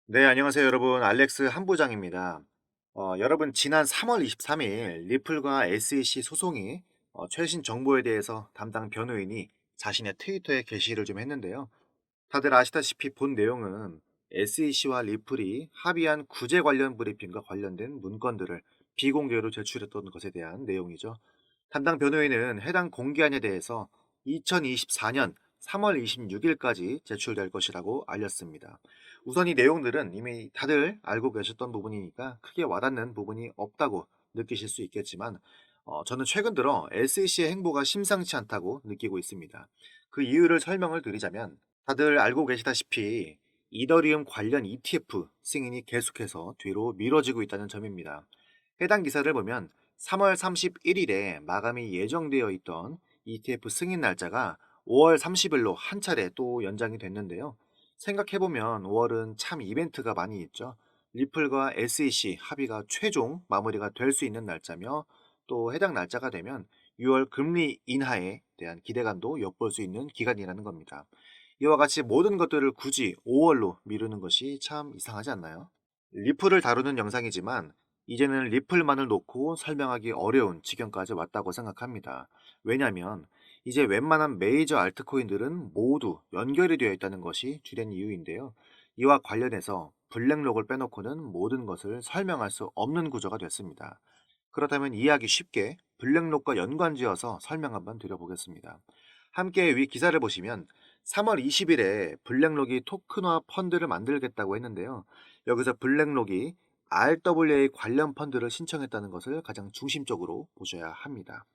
네, 안녕하세요, 여러분. 알렉스 한부장입니다. 여러분, 지난 3월 23일 리플과 SEC 소송이 최신 정보에 대해서 담당 변호인이 자신의 트위터에 게시를 좀 했는데요. 다들 아시다시피 본 내용은 SEC와 리플이 합의한 구제 관련 브리핑과 관련된 문건들을 비공개로 제출했던 것에 대한 내용이죠. 담당 변호인은 해당 공개안에 대해서 2024년 3월 26일까지 제출될 것이라고 알렸습니다. 우선 이 내용들은 이미 다들 알고 계셨던 부분이니까 크게 와닿는 부분이 없다고 느끼실 수 있겠지만, 저는 최근 들어 SEC의 행보가 심상치 않다고 느끼고 있습니다. 그 이유를 설명을 드리자면, 다들 알고 계시다시피 이더리움 관련 ETF 승인이 계속해서 뒤로 미뤄지고 있다는 점입니다. 해당 기사를 보면 3월 31일에 마감이 예정되어 있던 ETF 승인 날짜가 5월 30일로 한 차례 또 연장이 됐는데요. 생각해보면 5월은 참 이벤트가 많이 있죠. 리플과 SEC 합의가 최종 마무리가 될 수 있는 날짜며, 또 해당 날짜가 되면 6월 금리 인하에 대한 기대감도 엿볼 수 있는 기간이라는 겁니다. 이와 같이 모든 것들을 굳이 5월로 미루는 것이 참 이상하지 않나요? 리플을 다루는 영상이지만 이제는 리플만을 놓고 설명하기 어려운 지경까지 왔다고 생각합니다. 왜냐하면 이제 웬만한 메이저 알트코인들은 모두 연결이 되어 있다는 것이 주된 이유인데요. 이와 관련해서 블랙록을 빼놓고는 모든 것을 설명할 수 없는 구조가 됐습니다. 그렇다면 이해하기 쉽게 블랙록과 연관지어서 설명 한번 드려보겠습니다. 함께 위 기사를 보시면 3월 20일에 블랙록이 토큰화 펀드를 만들겠다고 했는데요. 여기서 블랙록이 RWA 관련 펀드를 신청했다는 것을 가장 중심적으로 보셔야 합니다.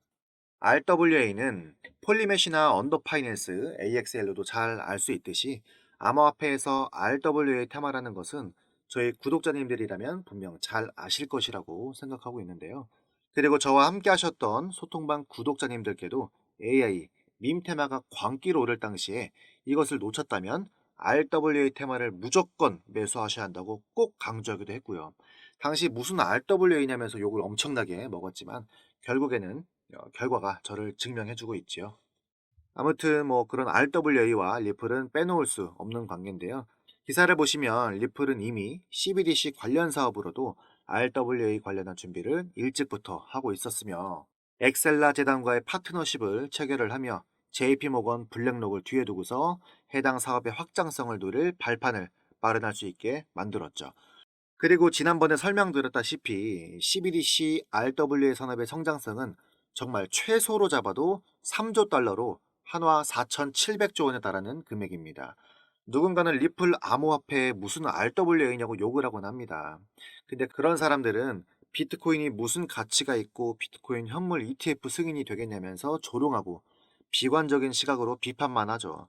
RWA는 폴리메시나 언더파이낸스, AXL로도 잘 알 수 있듯이 암호화폐에서 RWA 테마라는 것은 저희 구독자님들이라면 분명 잘 아실 것이라고 생각하고 있는데요. 그리고 저와 함께 하셨던 소통방 구독자님들께도 AI, 밈 테마가 광기로 오를 당시에 이것을 놓쳤다면 RWA 테마를 무조건 매수하셔야 한다고 꼭 강조하기도 했고요. 당시 무슨 RWA냐면서 욕을 엄청나게 먹었지만 결국에는 결과가 저를 증명해주고 있지요. 아무튼 뭐 그런 RWA와 리플은 빼놓을 수 없는 관계인데요. 기사를 보시면 리플은 이미 CBDC 관련 사업으로도 RWA 관련한 준비를 일찍부터 하고 있었으며, 엑셀라 재단과의 파트너십을 체결을 하며 JP모건 블랙록을 뒤에 두고서 해당 사업의 확장성을 누릴 발판을 마련할 수 있게 만들었죠. 그리고 지난번에 설명드렸다시피 CBDC RWA 산업의 성장성은 정말 최소로 잡아도 3조 달러로 한화 4,700조 원에 달하는 금액입니다. 누군가는 리플 암호화폐에 무슨 RWA냐고 욕을 하곤 합니다. 근데 그런 사람들은 비트코인이 무슨 가치가 있고 비트코인 현물 ETF 승인이 되겠냐면서 조롱하고 비관적인 시각으로 비판만 하죠.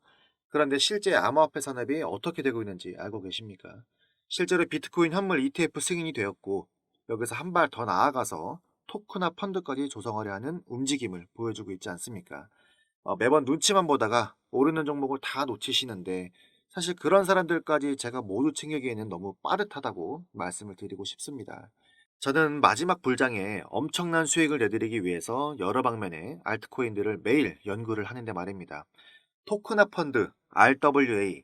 그런데 실제 암호화폐 산업이 어떻게 되고 있는지 알고 계십니까? 실제로 비트코인 현물 ETF 승인이 되었고, 여기서 한 발 더 나아가서 토크나 펀드까지 조성하려 하는 움직임을 보여주고 있지 않습니까? 매번 눈치만 보다가 오르는 종목을 다 놓치시는데, 사실 그런 사람들까지 제가 모두 챙기기에는 너무 빠듯하다고 말씀을 드리고 싶습니다. 저는 마지막 불장에 엄청난 수익을 내드리기 위해서 여러 방면의 알트코인들을 매일 연구를 하는데 말입니다. 토크나 펀드, RWA,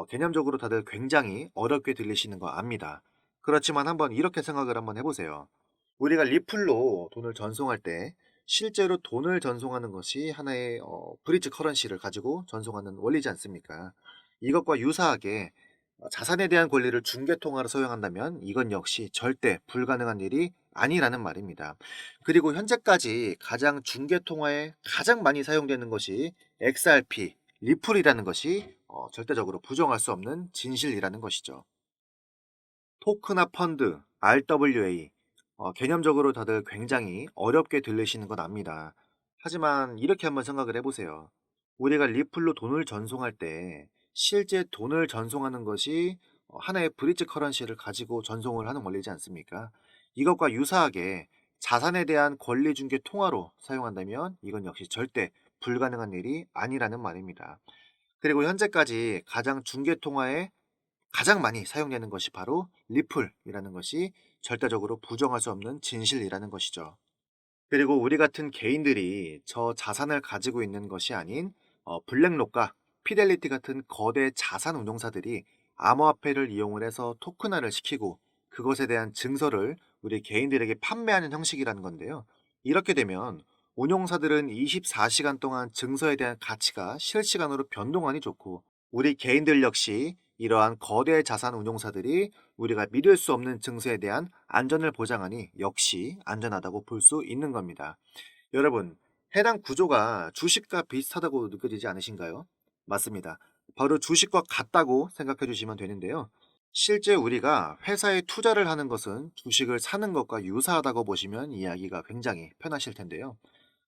개념적으로 다들 굉장히 어렵게 들리시는 거 압니다. 그렇지만 한번 이렇게 생각을 한번 해보세요. 우리가 리플로 돈을 전송할 때 실제로 돈을 전송하는 것이 하나의 브릿지 커런시를 가지고 전송하는 원리지 않습니까? 이것과 유사하게 자산에 대한 권리를 중개통화로 사용한다면 이건 역시 절대 불가능한 일이 아니라는 말입니다. 그리고 현재까지 가장 중개통화에 가장 많이 사용되는 것이 XRP, 리플이라는 것이 절대적으로 부정할 수 없는 진실이라는 것이죠. 토크나 펀드, RWA, 개념적으로 다들 굉장히 어렵게 들리시는 건 압니다. 하지만 이렇게 한번 생각을 해보세요. 우리가 리플로 돈을 전송할 때 실제 돈을 전송하는 것이 하나의 브릿지 커런시를 가지고 전송을 하는 원리지 않습니까? 이것과 유사하게 자산에 대한 권리 중개 통화로 사용한다면 이건 역시 절대 불가능한 일이 아니라는 말입니다. 그리고 현재까지 가장 중개 통화에 가장 많이 사용되는 것이 바로 리플이라는 것이 절대적으로 부정할 수 없는 진실이라는 것이죠. 그리고 우리 같은 개인들이 저 자산을 가지고 있는 것이 아닌 블랙록과 피델리티 같은 거대 자산 운용사들이 암호화폐를 이용을 해서 토큰화를 시키고 그것에 대한 증서를 우리 개인들에게 판매하는 형식이라는 건데요. 이렇게 되면 운용사들은 24시간 동안 증서에 대한 가치가 실시간으로 변동하니 좋고, 우리 개인들 역시 이러한 거대 자산 운용사들이 우리가 믿을 수 없는 증서에 대한 안전을 보장하니 역시 안전하다고 볼 수 있는 겁니다. 여러분, 해당 구조가 주식과 비슷하다고 느껴지지 않으신가요? 맞습니다. 바로 주식과 같다고 생각해 주시면 되는데요. 실제 우리가 회사에 투자를 하는 것은 주식을 사는 것과 유사하다고 보시면 이해하기가 굉장히 편하실 텐데요.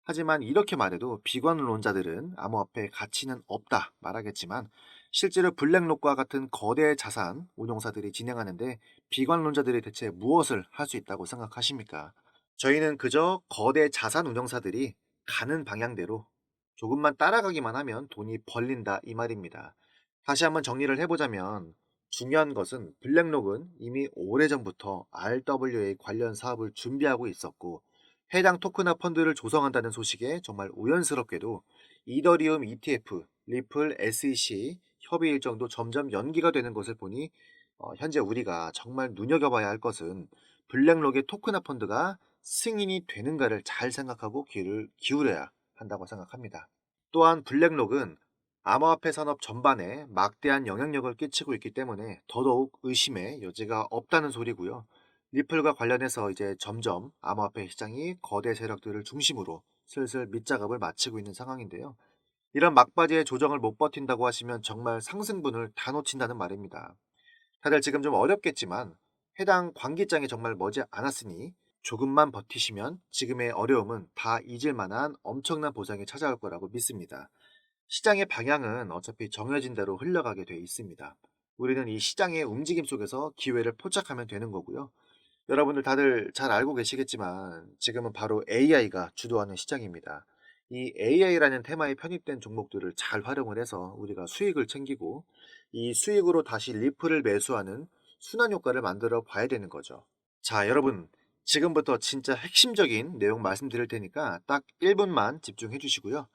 하지만 이렇게 말해도 비관론자들은 암호화폐의 가치는 없다 말하겠지만, 실제로 블랙록과 같은 거대 자산 운용사들이 진행하는데 비관론자들이 대체 무엇을 할 수 있다고 생각하십니까? 저희는 그저 거대 자산 운용사들이 가는 방향대로 조금만 따라가기만 하면 돈이 벌린다 이 말입니다. 다시 한번 정리를 해보자면, 중요한 것은 블랙록은 이미 오래전부터 RWA 관련 사업을 준비하고 있었고, 해당 토큰화 펀드를 조성한다는 소식에 정말 우연스럽게도 이더리움 ETF, 리플, SEC 협의 일정도 점점 연기가 되는 것을 보니, 현재 우리가 정말 눈여겨봐야 할 것은 블랙록의 토큰화 펀드가 승인이 되는가를 잘 생각하고 귀를 기울여야 한다고 생각합니다. 또한 블랙록은 암호화폐 산업 전반에 막대한 영향력을 끼치고 있기 때문에 더더욱 의심의 여지가 없다는 소리고요. 리플과 관련해서 이제 점점 암호화폐 시장이 거대 세력들을 중심으로 슬슬 밑작업을 마치고 있는 상황인데요. 이런 막바지의 조정을 못 버틴다고 하시면 정말 상승분을 다 놓친다는 말입니다. 다들 지금 좀 어렵겠지만 해당 관기장이 정말 머지 않았으니 조금만 버티시면 지금의 어려움은 다 잊을 만한 엄청난 보상이 찾아올 거라고 믿습니다. 시장의 방향은 어차피 정해진 대로 흘러가게 돼 있습니다. 우리는 이 시장의 움직임 속에서 기회를 포착하면 되는 거고요. 여러분들 다들 잘 알고 계시겠지만 지금은 바로 AI가 주도하는 시장입니다. 이 AI라는 테마에 편입된 종목들을 잘 활용을 해서 우리가 수익을 챙기고, 이 수익으로 다시 리플을 매수하는 순환 효과를 만들어 봐야 되는 거죠. 자, 여러분, 지금부터 진짜 핵심적인 내용 말씀드릴 테니까 딱 1분만 집중해 주시고요.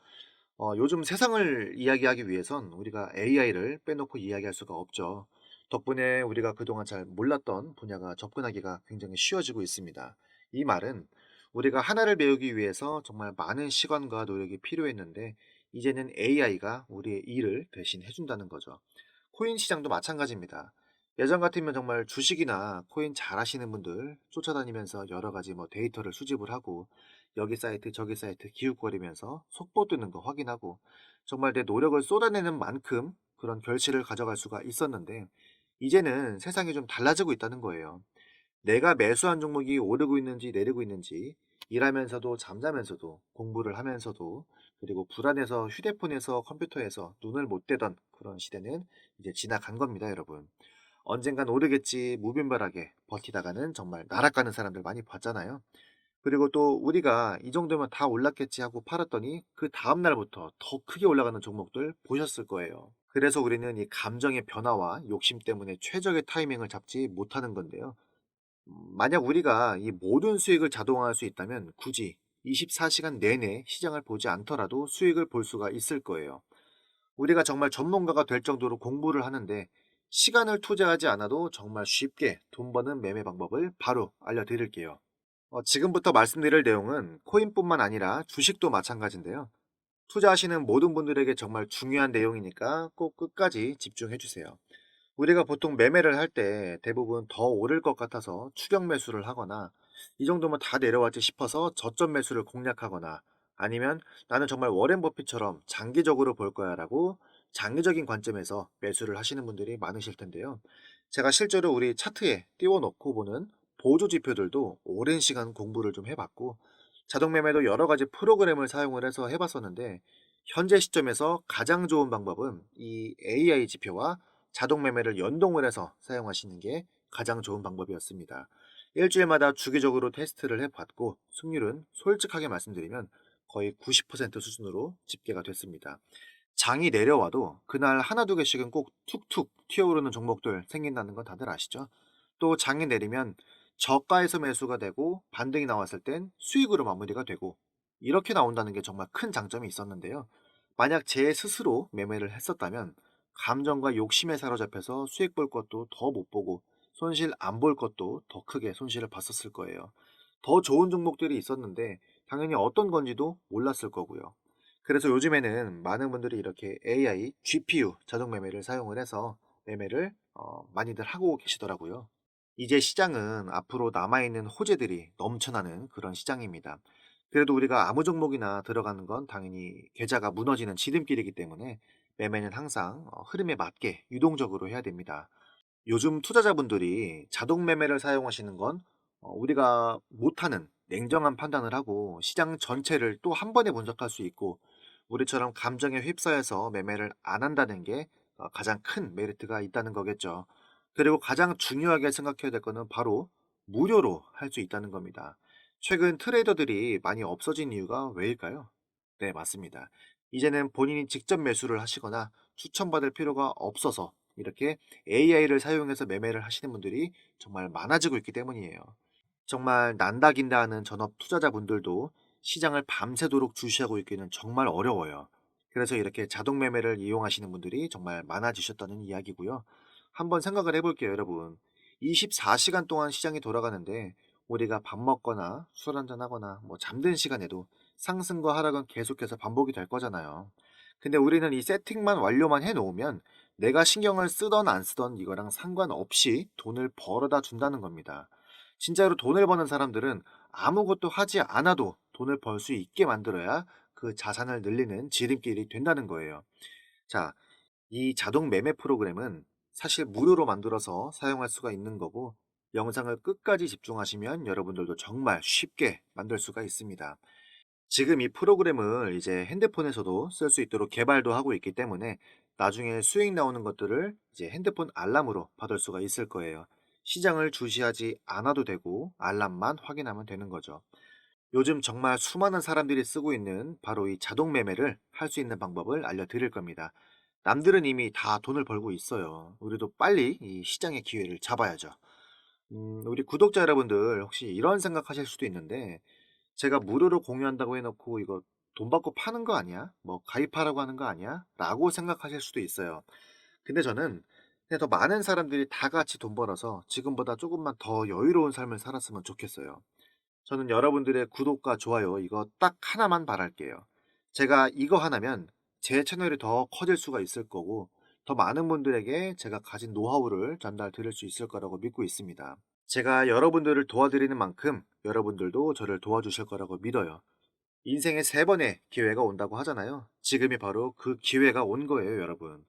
요즘 세상을 이야기하기 위해선 우리가 AI를 빼놓고 이야기할 수가 없죠. 덕분에 우리가 그동안 잘 몰랐던 분야가 접근하기가 굉장히 쉬워지고 있습니다. 이 말은 우리가 하나를 배우기 위해서 정말 많은 시간과 노력이 필요했는데, 이제는 AI가 우리의 일을 대신 해준다는 거죠. 코인 시장도 마찬가지입니다. 예전 같으면 정말 주식이나 코인 잘 하시는 분들 쫓아다니면서 여러 가지 데이터를 수집을 하고, 여기 사이트 저기 사이트 기웃거리면서 속보 뜨는 거 확인하고, 정말 내 노력을 쏟아내는 만큼 그런 결실을 가져갈 수가 있었는데, 이제는 세상이 좀 달라지고 있다는 거예요. 내가 매수한 종목이 오르고 있는지 내리고 있는지, 일하면서도 잠자면서도 공부를 하면서도, 그리고 불안해서 휴대폰에서 컴퓨터에서 눈을 못 떼던 그런 시대는 이제 지나간 겁니다, 여러분. 언젠간 오르겠지 무빈별하게 버티다가는 정말 날아가는 사람들 많이 봤잖아요. 그리고 또 우리가 이 정도면 다 올랐겠지 하고 팔았더니 그 다음 날부터 더 크게 올라가는 종목들 보셨을 거예요. 그래서 우리는 이 감정의 변화와 욕심 때문에 최적의 타이밍을 잡지 못하는 건데요. 만약 우리가 이 모든 수익을 자동화할 수 있다면 굳이 24시간 내내 시장을 보지 않더라도 수익을 볼 수가 있을 거예요. 우리가 정말 전문가가 될 정도로 공부를 하는데 시간을 투자하지 않아도 정말 쉽게 돈 버는 매매 방법을 바로 알려드릴게요. 지금부터 말씀드릴 내용은 코인뿐만 아니라 주식도 마찬가지인데요. 투자하시는 모든 분들에게 정말 중요한 내용이니까 꼭 끝까지 집중해 주세요. 우리가 보통 매매를 할 때 대부분 더 오를 것 같아서 추격 매수를 하거나, 이 정도면 다 내려왔지 싶어서 저점 매수를 공략하거나, 아니면 나는 정말 워렌 버핏처럼 장기적으로 볼 거야 라고 장기적인 관점에서 매수를 하시는 분들이 많으실 텐데요. 제가 실제로 우리 차트에 띄워놓고 보는 보조 지표들도 오랜 시간 공부를 좀 해봤고, 자동 매매도 여러 가지 프로그램을 사용을 해서 해봤었는데, 현재 시점에서 가장 좋은 방법은 이 AI 지표와 자동 매매를 연동을 해서 사용하시는 게 가장 좋은 방법이었습니다. 일주일마다 주기적으로 테스트를 해봤고, 승률은 솔직하게 말씀드리면 거의 90% 수준으로 집계가 됐습니다. 장이 내려와도 그날 하나 두 개씩은 꼭 툭툭 튀어오르는 종목들 생긴다는 건 다들 아시죠? 또 장이 내리면 저가에서 매수가 되고 반등이 나왔을 땐 수익으로 마무리가 되고, 이렇게 나온다는 게 정말 큰 장점이 있었는데요. 만약 제 스스로 매매를 했었다면 감정과 욕심에 사로잡혀서 수익 볼 것도 더 못 보고 손실 안 볼 것도 더 크게 손실을 봤었을 거예요. 더 좋은 종목들이 있었는데 당연히 어떤 건지도 몰랐을 거고요. 그래서 요즘에는 많은 분들이 이렇게 AI, GPU 자동 매매를 사용을 해서 매매를 많이들 하고 계시더라고요. 이제 시장은 앞으로 남아있는 호재들이 넘쳐나는 그런 시장입니다. 그래도 우리가 아무 종목이나 들어가는 건 당연히 계좌가 무너지는 지름길이기 때문에 매매는 항상 흐름에 맞게 유동적으로 해야 됩니다. 요즘 투자자분들이 자동 매매를 사용하시는 건 우리가 못하는 냉정한 판단을 하고 시장 전체를 또 한 번에 분석할 수 있고 우리처럼 감정에 휩싸여서 매매를 안 한다는 게 가장 큰 메리트가 있다는 거겠죠. 그리고 가장 중요하게 생각해야 될 거는 바로 무료로 할 수 있다는 겁니다. 최근 트레이더들이 많이 없어진 이유가 왜일까요? 네, 맞습니다. 이제는 본인이 직접 매수를 하시거나 추천받을 필요가 없어서 이렇게 AI를 사용해서 매매를 하시는 분들이 정말 많아지고 있기 때문이에요. 정말 난다긴다 하는 전업 투자자분들도 시장을 밤새도록 주시하고 있기는 정말 어려워요. 그래서 이렇게 자동 매매를 이용하시는 분들이 정말 많아지셨다는 이야기고요. 한번 생각을 해볼게요, 여러분. 24시간 동안 시장이 돌아가는데 우리가 밥 먹거나 술 한잔 하거나 뭐 잠든 시간에도 상승과 하락은 계속해서 반복이 될 거잖아요. 근데 우리는 이 세팅만 완료만 해놓으면 내가 신경을 쓰던 안 쓰던 이거랑 상관없이 돈을 벌어다 준다는 겁니다. 진짜로 돈을 버는 사람들은 아무것도 하지 않아도 돈을 벌 수 있게 만들어야 그 자산을 늘리는 지름길이 된다는 거예요. 자, 이 자동 매매 프로그램은 사실 무료로 만들어서 사용할 수가 있는 거고, 영상을 끝까지 집중하시면 여러분들도 정말 쉽게 만들 수가 있습니다. 지금 이 프로그램을 이제 핸드폰에서도 쓸 수 있도록 개발도 하고 있기 때문에 나중에 수익 나오는 것들을 이제 핸드폰 알람으로 받을 수가 있을 거예요. 시장을 주시하지 않아도 되고 알람만 확인하면 되는 거죠. 요즘 정말 수많은 사람들이 쓰고 있는 바로 이 자동 매매를 할 수 있는 방법을 알려드릴 겁니다. 남들은 이미 다 돈을 벌고 있어요. 우리도 빨리 이 시장의 기회를 잡아야죠. 우리 구독자 여러분들 혹시 이런 생각하실 수도 있는데 제가 무료로 공유한다고 해 놓고 '이거 돈 받고 파는 거 아니야? 뭐 가입하라고 하는 거 아니야?' 라고 생각하실 수도 있어요. 근데 저는 그냥 더 많은 사람들이 다 같이 돈 벌어서 지금보다 조금만 더 여유로운 삶을 살았으면 좋겠어요. 저는 여러분들의 구독과 좋아요 이거 딱 하나만 바랄게요. 제가 이거 하나면 제 채널이 더 커질 수가 있을 거고 더 많은 분들에게 제가 가진 노하우를 전달 드릴 수 있을 거라고 믿고 있습니다. 제가 여러분들을 도와드리는 만큼 여러분들도 저를 도와주실 거라고 믿어요. 인생에 세 번의 기회가 온다고 하잖아요. 지금이 바로 그 기회가 온 거예요, 여러분.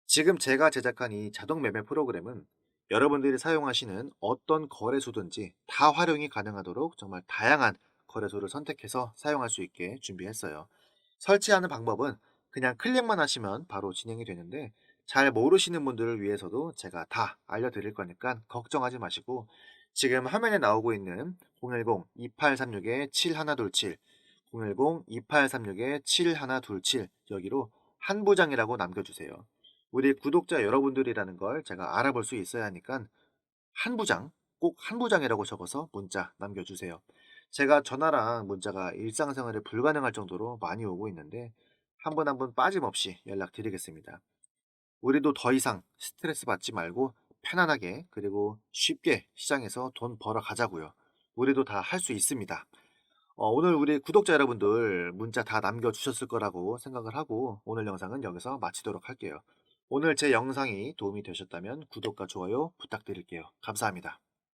지금 제가 제작한 이 자동 매매 프로그램은 여러분들이 사용하시는 어떤 거래소든지 다 활용이 가능하도록 정말 다양한 거래소를 선택해서 사용할 수 있게 준비했어요. 설치하는 방법은 그냥 클릭만 하시면 바로 진행이 되는데 잘 모르시는 분들을 위해서도 제가 다 알려드릴 거니까 걱정하지 마시고 지금 화면에 나오고 있는 010-2836-7127, 010-2836-7127 여기로 한부장이라고 남겨주세요. 우리 구독자 여러분들이라는 걸 제가 알아볼 수 있어야 하니까 한부장, 꼭 한부장이라고 적어서 문자 남겨주세요. 제가 전화랑 문자가 일상생활에 불가능할 정도로 많이 오고 있는데 한 분 한 분 빠짐없이 연락드리겠습니다. 우리도 더 이상 스트레스 받지 말고 편안하게 그리고 쉽게 시장에서 돈 벌어 가자고요. 우리도 다 할 수 있습니다. 오늘 우리 구독자 여러분들 문자 다 남겨주셨을 거라고 생각을 하고 오늘 영상은 여기서 마치도록 할게요. 오늘 제 영상이 도움이 되셨다면 구독과 좋아요 부탁드릴게요. 감사합니다.